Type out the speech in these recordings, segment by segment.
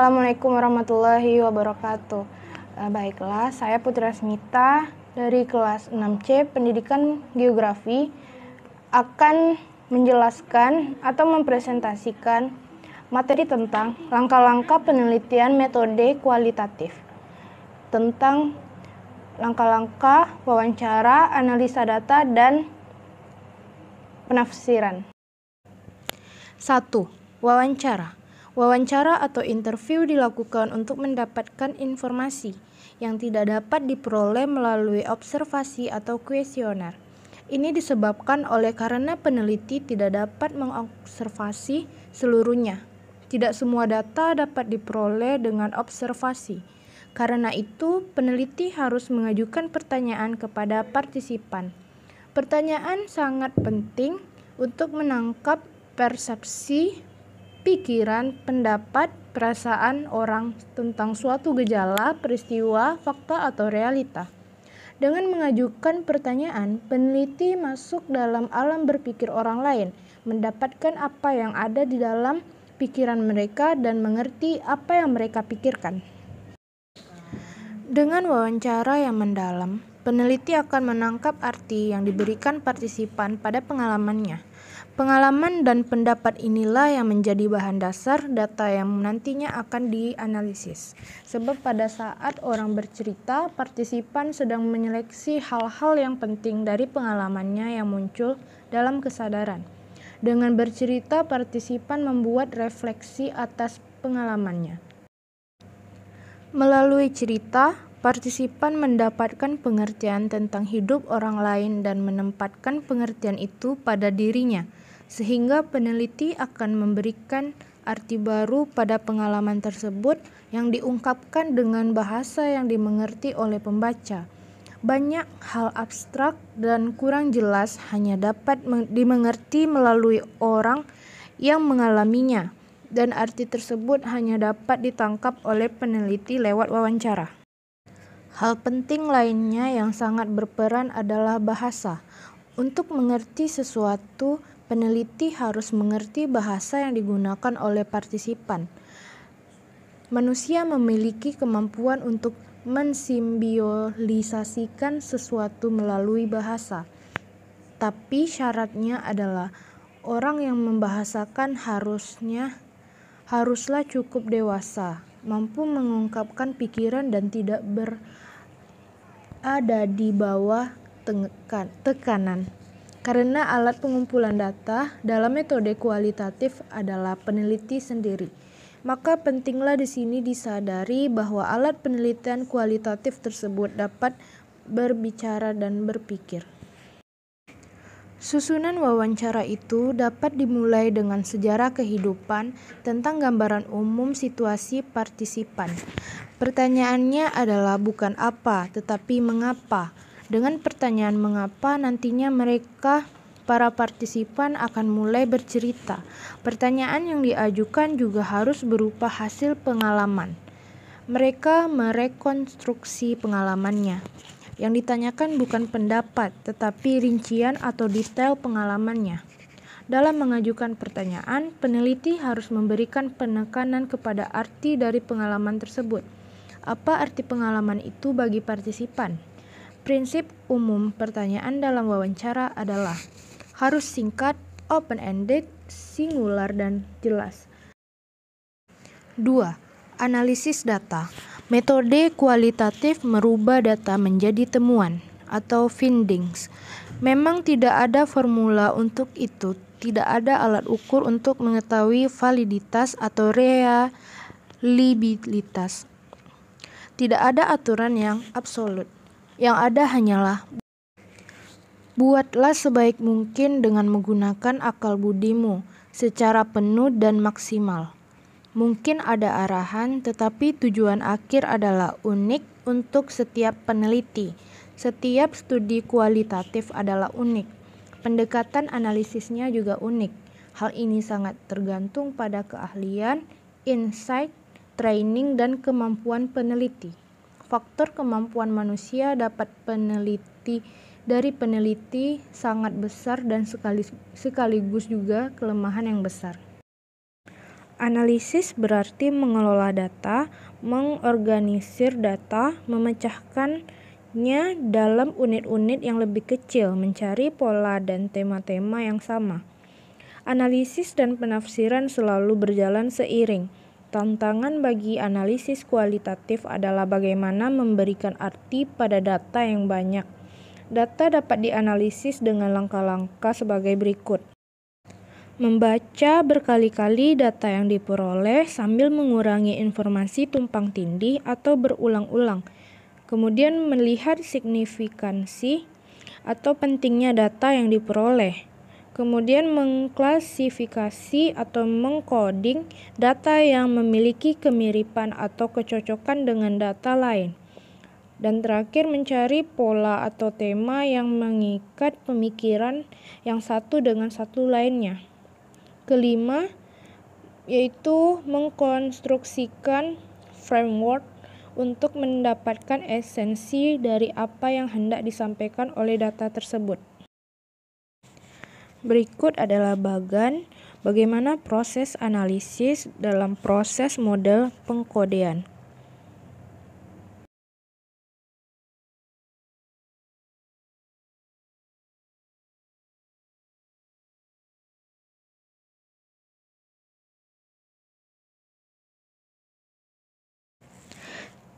Assalamualaikum warahmatullahi wabarakatuh. Baiklah, saya Putri Asmita dari kelas 6C Pendidikan Geografi akan menjelaskan atau mempresentasikan materi tentang langkah-langkah penelitian metode kualitatif, tentang langkah-langkah wawancara, analisa data, dan penafsiran. 1. Wawancara. Wawancara atau interview dilakukan untuk mendapatkan informasi yang tidak dapat diperoleh melalui observasi atau kuesioner. Ini disebabkan karena peneliti tidak dapat mengobservasi seluruhnya. Tidak semua data dapat diperoleh dengan observasi. Karena itu, peneliti harus mengajukan pertanyaan kepada partisipan. Pertanyaan sangat penting untuk menangkap persepsi, pikiran, pendapat, perasaan orang tentang suatu gejala, peristiwa, fakta, atau realita. Dengan mengajukan pertanyaan, peneliti masuk dalam alam berpikir orang lain, mendapatkan apa yang ada di dalam pikiran mereka dan mengerti apa yang mereka pikirkan. Dengan wawancara yang mendalam, peneliti akan menangkap arti yang diberikan partisipan pada pengalamannya. Pengalaman dan pendapat inilah yang menjadi bahan dasar data yang nantinya akan dianalisis. Sebab pada saat orang bercerita, partisipan sedang menyeleksi hal-hal yang penting dari pengalamannya yang muncul dalam kesadaran. Dengan bercerita, partisipan membuat refleksi atas pengalamannya. Melalui cerita, partisipan mendapatkan pengertian tentang hidup orang lain dan menempatkan pengertian itu pada dirinya, sehingga peneliti akan memberikan arti baru pada pengalaman tersebut yang diungkapkan dengan bahasa yang dimengerti oleh pembaca. Banyak hal abstrak dan kurang jelas hanya dapat dimengerti melalui orang yang mengalaminya, dan arti tersebut hanya dapat ditangkap oleh peneliti lewat wawancara. Hal penting lainnya yang sangat berperan adalah bahasa. Untuk mengerti sesuatu, peneliti harus mengerti bahasa yang digunakan oleh partisipan. Manusia memiliki kemampuan untuk mensimbiolisasikan sesuatu melalui bahasa. Tapi syaratnya adalah orang yang membahasakan haruslah cukup dewasa, mampu mengungkapkan pikiran dan tidak berada di bawah tekanan. Karena alat pengumpulan data dalam metode kualitatif adalah peneliti sendiri, maka pentinglah di sini disadari bahwa alat penelitian kualitatif tersebut dapat berbicara dan berpikir. Susunan wawancara itu dapat dimulai dengan sejarah kehidupan tentang gambaran umum situasi partisipan. Pertanyaannya adalah bukan apa, tetapi mengapa. Dengan pertanyaan mengapa, nantinya para partisipan akan mulai bercerita. Pertanyaan yang diajukan juga harus berupa hasil pengalaman. Mereka merekonstruksi pengalamannya. Yang ditanyakan bukan pendapat, tetapi rincian atau detail pengalamannya. Dalam mengajukan pertanyaan, peneliti harus memberikan penekanan kepada arti dari pengalaman tersebut. Apa arti pengalaman itu bagi partisipan? Prinsip umum pertanyaan dalam wawancara adalah harus singkat, open-ended, singular, dan jelas. 2. Analisis data. Metode kualitatif merubah data menjadi temuan atau findings. Memang tidak ada formula untuk itu, tidak ada alat ukur untuk mengetahui validitas atau reliabilitas. Tidak ada aturan yang absolut. Yang ada hanyalah buatlah sebaik mungkin dengan menggunakan akal budimu secara penuh dan maksimal. Mungkin ada arahan, tetapi tujuan akhir adalah unik untuk setiap peneliti. Setiap studi kualitatif adalah unik. Pendekatan analisisnya juga unik. Hal ini sangat tergantung pada keahlian, insight, training, dan kemampuan peneliti. Faktor kemampuan manusia dari peneliti sangat besar dan sekaligus juga kelemahan yang besar. Analisis berarti mengelola data, mengorganisir data, memecahkannya dalam unit-unit yang lebih kecil, mencari pola dan tema-tema yang sama. Analisis dan penafsiran selalu berjalan seiring. Tantangan bagi analisis kualitatif adalah bagaimana memberikan arti pada data yang banyak. Data dapat dianalisis dengan langkah-langkah sebagai berikut. Membaca berkali-kali data yang diperoleh sambil mengurangi informasi tumpang tindih atau berulang-ulang. Kemudian melihat signifikansi atau pentingnya data yang diperoleh. Kemudian mengklasifikasi atau mengcoding data yang memiliki kemiripan atau kecocokan dengan data lain. Dan terakhir mencari pola atau tema yang mengikat pemikiran yang satu dengan satu lainnya. Kelima, yaitu mengkonstruksikan framework untuk mendapatkan esensi dari apa yang hendak disampaikan oleh data tersebut. Berikut adalah bagaimana proses analisis dalam proses model pengkodean.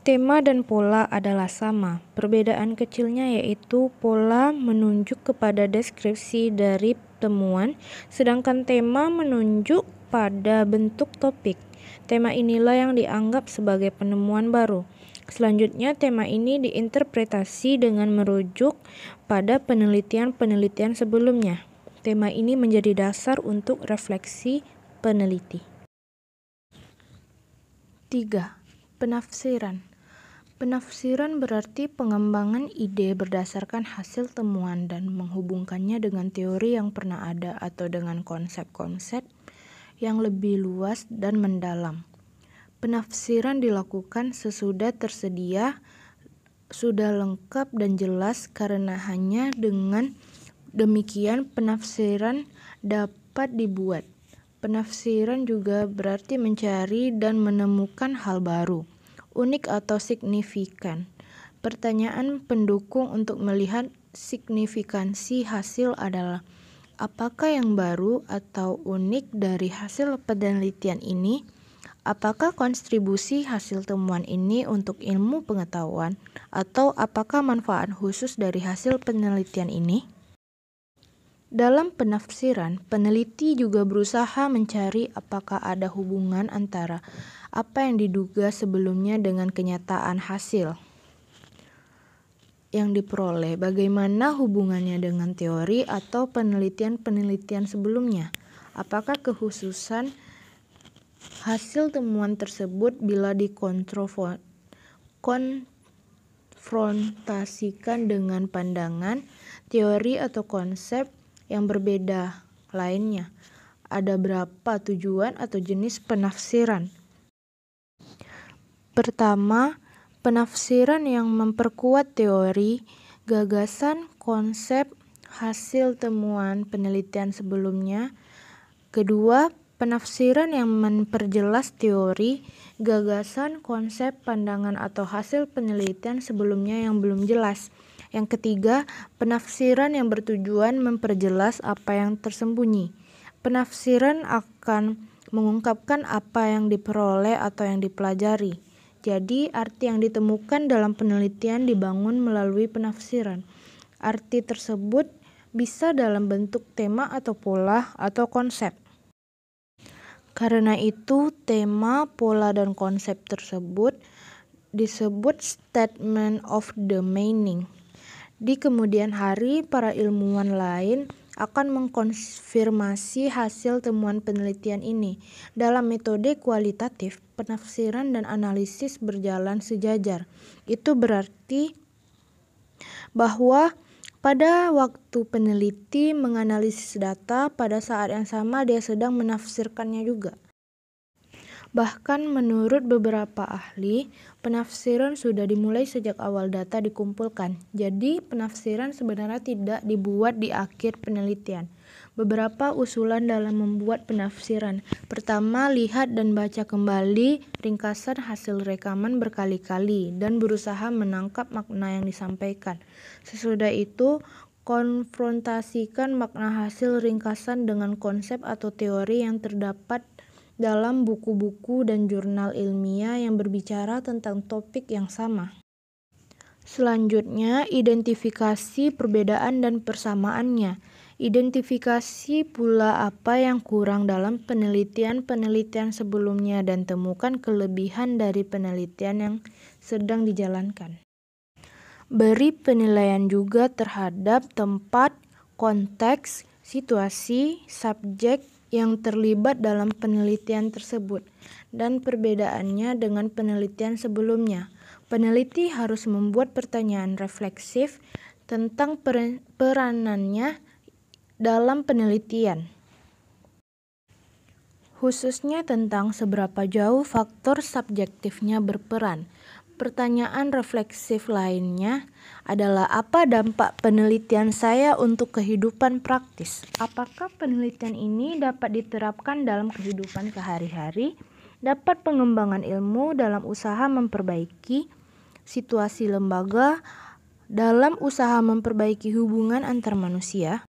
Tema dan pola adalah sama. Perbedaan kecilnya yaitu pola menunjuk kepada deskripsi dari temuan, sedangkan tema menunjuk pada bentuk topik. Tema inilah yang dianggap sebagai penemuan baru. Selanjutnya, tema ini diinterpretasi dengan merujuk pada penelitian-penelitian sebelumnya. Tema ini menjadi dasar untuk refleksi peneliti. 3. Penafsiran. Penafsiran berarti pengembangan ide berdasarkan hasil temuan dan menghubungkannya dengan teori yang pernah ada atau dengan konsep-konsep yang lebih luas dan mendalam. Penafsiran dilakukan sesudah tersedia, sudah lengkap dan jelas, karena hanya dengan demikian penafsiran dapat dibuat. Penafsiran juga berarti mencari dan menemukan hal baru, unik atau signifikan. Pertanyaan pendukung untuk melihat signifikansi hasil adalah, apakah yang baru atau unik dari hasil penelitian ini? Apakah kontribusi hasil temuan ini untuk ilmu pengetahuan, atau apakah manfaat khusus dari hasil penelitian ini? Dalam penafsiran, peneliti juga berusaha mencari apakah ada hubungan antara apa yang diduga sebelumnya dengan kenyataan hasil yang diperoleh. Bagaimana hubungannya dengan teori atau penelitian-penelitian sebelumnya? Apakah kekhususan hasil temuan tersebut bila dikonfrontasikan dengan pandangan, teori atau konsep yang berbeda lainnya? Ada berapa tujuan atau jenis penafsiran? Pertama, penafsiran yang memperkuat teori, gagasan, konsep, hasil temuan penelitian sebelumnya. Kedua, penafsiran yang memperjelas teori, gagasan, konsep, pandangan atau hasil penelitian sebelumnya yang belum jelas. Yang ketiga, penafsiran yang bertujuan memperjelas apa yang tersembunyi. Penafsiran akan mengungkapkan apa yang diperoleh atau yang dipelajari. Jadi, arti yang ditemukan dalam penelitian dibangun melalui penafsiran. Arti tersebut bisa dalam bentuk tema atau pola atau konsep. Karena itu, tema, pola, dan konsep tersebut disebut statement of the meaning. Di kemudian hari, para ilmuwan lain akan mengkonfirmasi hasil temuan penelitian ini. Dalam metode kualitatif, penafsiran dan analisis berjalan sejajar. Itu berarti bahwa pada waktu peneliti menganalisis data, pada saat yang sama dia sedang menafsirkannya juga. Bahkan menurut beberapa ahli, penafsiran sudah dimulai sejak awal data dikumpulkan. Jadi, penafsiran sebenarnya tidak dibuat di akhir penelitian. Beberapa usulan dalam membuat penafsiran. Pertama, lihat dan baca kembali ringkasan hasil rekaman berkali-kali dan berusaha menangkap makna yang disampaikan. Sesudah itu, konfrontasikan makna hasil ringkasan dengan konsep atau teori yang terdapat dalam buku-buku dan jurnal ilmiah yang berbicara tentang topik yang sama. Selanjutnya, identifikasi perbedaan dan persamaannya. Identifikasi pula apa yang kurang dalam penelitian-penelitian sebelumnya dan temukan kelebihan dari penelitian yang sedang dijalankan. Beri penilaian juga terhadap tempat, konteks, situasi, subjek yang terlibat dalam penelitian tersebut, dan perbedaannya dengan penelitian sebelumnya. Peneliti harus membuat pertanyaan refleksif tentang peranannya dalam penelitian, khususnya tentang seberapa jauh faktor subjektifnya berperan. Pertanyaan refleksif lainnya adalah apa dampak penelitian saya untuk kehidupan praktis? Apakah penelitian ini dapat diterapkan dalam kehidupan sehari-hari? Dapat pengembangan ilmu dalam usaha memperbaiki situasi lembaga, dalam usaha memperbaiki hubungan antar manusia?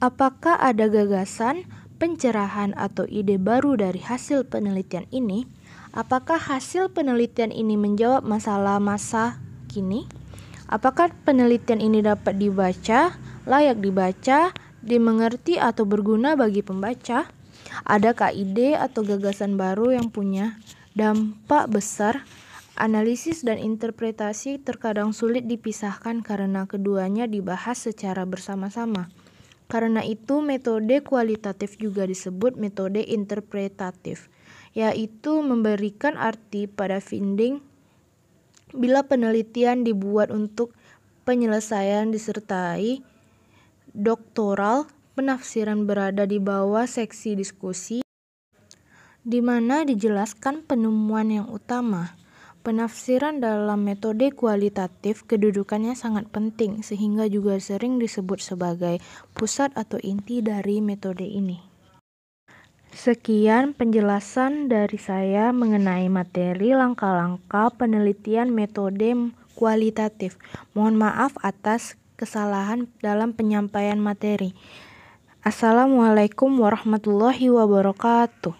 Apakah ada gagasan, pencerahan atau ide baru dari hasil penelitian ini? Apakah hasil penelitian ini menjawab masalah masa kini? Apakah penelitian ini dapat dibaca, layak dibaca, dimengerti atau berguna bagi pembaca? Adakah ide atau gagasan baru yang punya dampak besar? Analisis dan interpretasi terkadang sulit dipisahkan karena keduanya dibahas secara bersama-sama. Karena itu, metode kualitatif juga disebut metode interpretatif, yaitu memberikan arti pada finding bila penelitian dibuat untuk penyelesaian disertai doktoral. Penafsiran berada di bawah seksi diskusi, di mana dijelaskan penemuan yang utama. Penafsiran dalam metode kualitatif kedudukannya sangat penting, sehingga juga sering disebut sebagai pusat atau inti dari metode ini. Sekian penjelasan dari saya mengenai materi langkah-langkah penelitian metode kualitatif. Mohon maaf atas kesalahan dalam penyampaian materi. Assalamualaikum warahmatullahi wabarakatuh.